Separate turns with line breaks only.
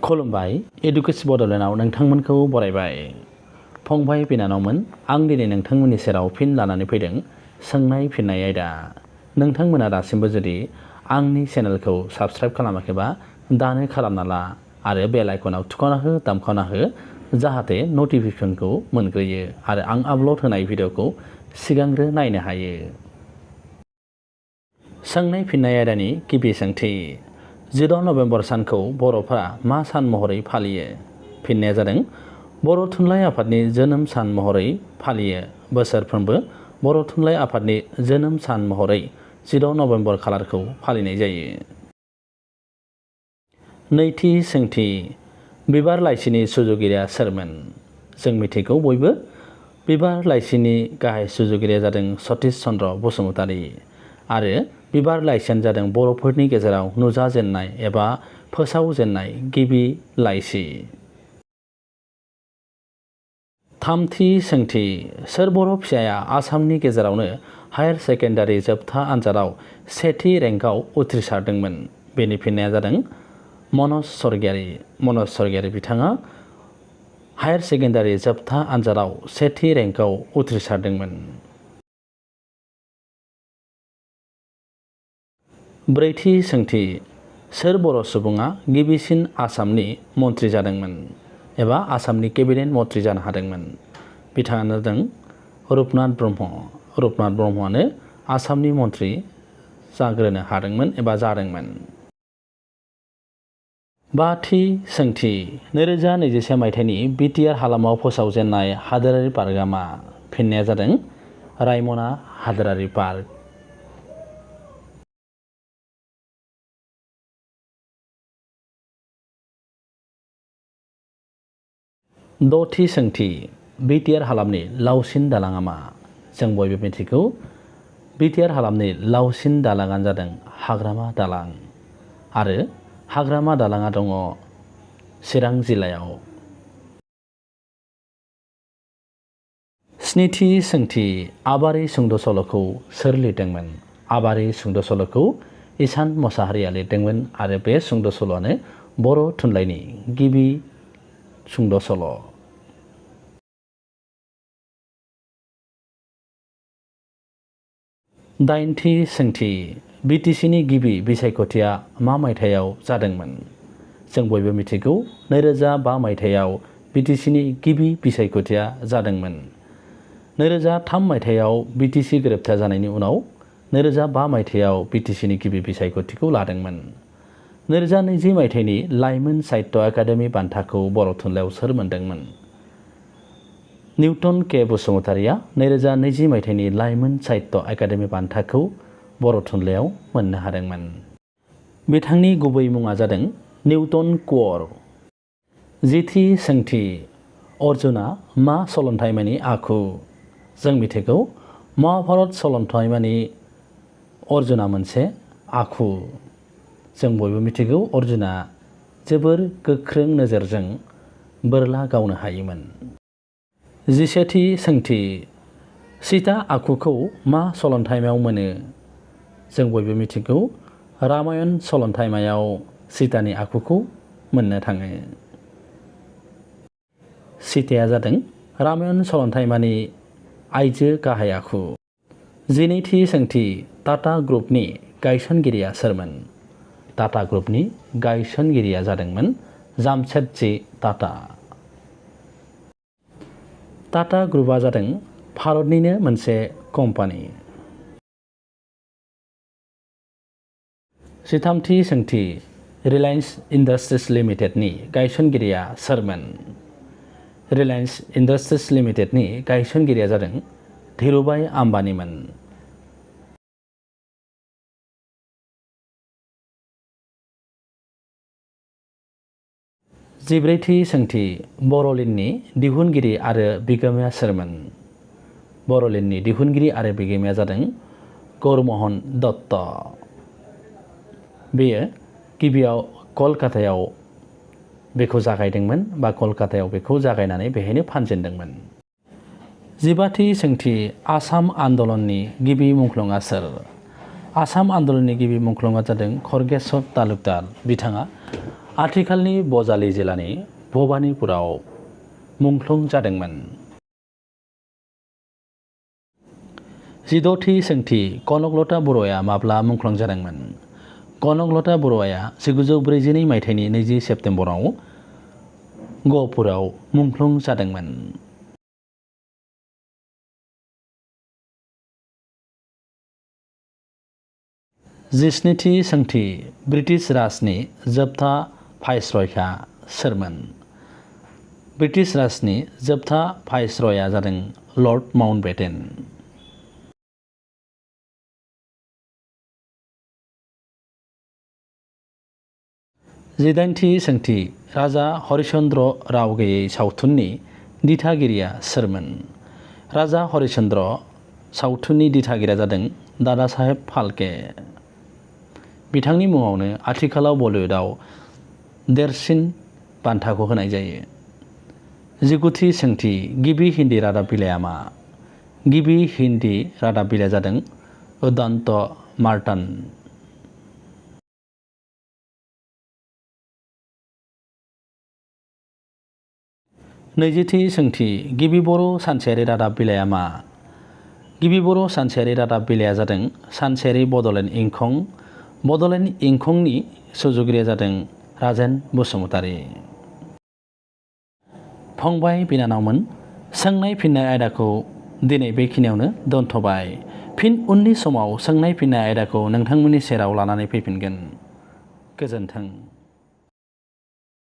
खुलुमबाय एडुकेशन बड'लेण्डआव नोंथांमोनखौ बरायबाय। फंबाय बिनानावमोन, आं दिनै नोंथांमोननि सेराव फिन लानानै फैदों सोंनाय फिननाय आयदा। नोंथांमोना दासिमबो जुदि आंनि चेनेलखौ साबस्क्राइब खालामाखैबा दानो खालामना ला आरो बेल आइकनाव थुखावना हो, दामखावना हो, जाहाथे नटिफिकेसनखौ मोनग्रोयो आरो आं आपल'ड होनाय भिडिअखौ सिगांग्रो नायनो हायो। सोंनाय फिननाय आयदानि गिबि सोंथि। 14 नभेम्बर सानखौ बर'फोरा मा सान महरै फालियो? फिननाया जादों बर' थुनलाइ आफादनि जोनोम सान महरै फालियो। बोसोरफ्रोमबो बर' थुनलाइ आफादनि जोनोम सान महरै 14 नभेम्बर खालारखौ फालिनाय जायो। नैथि सोंथि। बिबार लाइसिनि सुजुगिरिया सोरमोन? जों मिथिगौ बयबो। बिबार लाइसिनि गाहाय सुजुगिरिया जादों सतिश चन्द्र बसुमतारी आरो बिबार लाइसियानो जादों बर'फोरनि गेजेराव नुजाजेननाय एबा फोसावजेननाय गिबि लाइसि। थामथि सोंथि। सोर बर' फिसाया आसामनि गेजेरावनो हायार सेकेन्डारि जोबथा आनजादाव सेथि रेंकआव उथ्रिसारदोंमोन? बेनि फिननाया जादों मनज स्वर्गियारी। मनज स्वर्गियारी बिथाङा हायार सेकेन्डारि जोबथा आनजादाव सेथि रेंकआव उथ्रिसारदोंमोन। ब्रैथि सोंथि। सोर बर' सुबुङा गिबिसिन आसामनि मन्थ्रि जादोंमोन एबा आसामनि केबिनेट मन्थ्रि जानो हादोंमोन? बिथाङानो जादों रुपनाथ ब्रह्म। रुपनाथ ब्रह्मआनो आसामनि मन्थ्रि जाग्रोनो हादोंमोन एबा जादोंमोन। बाथि सोंथि। 2021 मायथाइनि बिटिआर हालामाव फोसावजेननाय हादोरारि पार्कआ मा? फिननाया जादों रायमना हादोरारि पार्क। दथि सोंथि। बिटिआर हालामनि लावसिन दालाङा मा? जों बयबो मिथिगौ बिटिआर हालामनि लावसिन दालाङानो जादों हाग्रामा दालां आरो हाग्रामा दालाङा दङ चिरां जिल्लायाव। स्निथि सोंथि। आबारि सुंद' सल'खौ सोर लिरदोंमोन? आबारि सुंद' सल'खौ ईसान मोसाहारिया लिरदोंमोन आरो बे सुंद' सल'आनो बर' थुनलाइनि गिबि सुंद' सल'। दाइनथि सोंथि। बिटिसिनि गिबि बिसायख'थिया मा मायथाइयाव जादोंमोन? जों बयबो मिथिगौ 2005 मायथाइयाव बिटिसिनि गिबि बिसायख'थिया जादोंमोन। 2003 मायथाइयाव बिटिसि गोरोबथा जानायनि उनाव 2005 मायथाइयाव बिटिसिनि गिबि बिसायख'थिखौ लादोंमोन। 2020 मायथाइनि लाइमोन साहित्य एकाडेमि बान्थाखौ बर' थुनलाइयाव सोर मोनदोंमोन? निउटन के बसुमतारीया 2020 मायथाइनि लाइमोन साहित्य एकाडेमि बान्थाखौ बर' थुनलाइयाव मोननो हादोंमोन। बिथांनि गुबै मुङा जादों निउटन कुवर। जिथि सोंथि। अर्जुना मा सलन्थाइमानि आखु? जों मिथिगौ महाभारत सलन्थाइमानि अर्जुना मोनसे आखु। जों बयबो मिथिगौ अर्जुना जोबोर गोख्रों नोजोरजों बोरला गावनो हायोमोन। जिसेथि सोंथि। सीता आखुखौ मा सलन्थाइमायाव मोनो? जों बयबो मिथिगौ रामायण सलन्थाइमायाव सीतानि आखुखौ मोननो थाङो। सीताया जादों रामायण सलन्थाइमानि आइजो गाहाय आखु। जिनैथि सोंथि। टाटा ग्रुपनि गायसनगिरिया सोरमोन? टाटा ग्रुपनि गायसनगिरिया जादोंमोन जामशेदजि टाटा। टाटा ग्रुपआ जादों भारतनिनो मोनसे कम्पानि। जिथामथि सोंथि। रिलायेन्स इन्डास्ट्रिज लिमिटेडनि गायसनगिरिया सोरमोन? रिलायेन्स इन्डास्ट्रिज लिमिटेडनि गायसनगिरिया जादों धीरुभाई आम्बानीमोन। जिब्रैथि सोंथि। बर'लिननि दिहुनगिरि आरो बिगोमाया सोरमोन? बर'लिननि दिहुनगिरि आरो बिगोमाया जादों गौरमहन दत्त। बेयो गिबियाव कलकातायाव बेखौ जागायदोंमोन बा कलकातायाव बेखौ जागायनानै बेहायनो फानजेनदोंमोन। जिबाथि सोंथि। आसाम आन्दलननि गिबि मुंख्लंआ सोर? आसाम आन्दलननि गिबि मुंख्लंआ जादों खरगेश्वर तालुकदार। बिथाङा आथिखालनि बजालि जिल्लानि भबानिपुराव मुंख्लं जादोंमोन। 16थि सोंथि कनकलता बर'आ माब्ला मुंख्लं जादोंमोन? कनकलता बर'आ 1942 मायथाइनि 20 सेप्तेम्बराव गहपुराव मुंख्लं जादोंमोन। 17थि सोंथि ब्रिटिश राजनि जोबथा भाइसरयआ सोरमोन? ब्रिटिश राजनि जोबथा भाइसरयआ जादों लर्ड माउन्टबेटेन। 18थि सोंथि राजा हरिचन्द्र राव गैयै सावथुननि दिथागिरिया सोरमोन? राजा हरिचन्द्र सावथुननि दिथागिरिया जादों दादा साहेब फाल्के। बिथांनि मुङावनो आथिखालाव बलिउडआव देरसिन बान्थाखौ होनाय जायो। 19थि सोंथि गिबि हिन्दी रादाब बिलाइया मा? गिबि हिन्दी रादाब बिलाइया जादों उदंत मार्तान। 20थि सोंथि गिबि बर' सानसेयारि रादाब बिलाइया मा? गिबि बर' सानसेयारि रादाब बिलाइया जादों सानसेयारि बड'लेण्ड इंखं। बड'लेण्ड इंखंनि सुजुगिरिया जादों राजेन बसुमतारी। फंबाय बिनानावमोन, सोंनाय फिननाय आयदाखौ दिनै बेखिनियावनो दोनथ'बाय। फिन उननि समाव सोंनाय फिननाय आयदाखौ नोंथांमोननि सेराव लानानै फैफिनगोन। गोजोन्थों।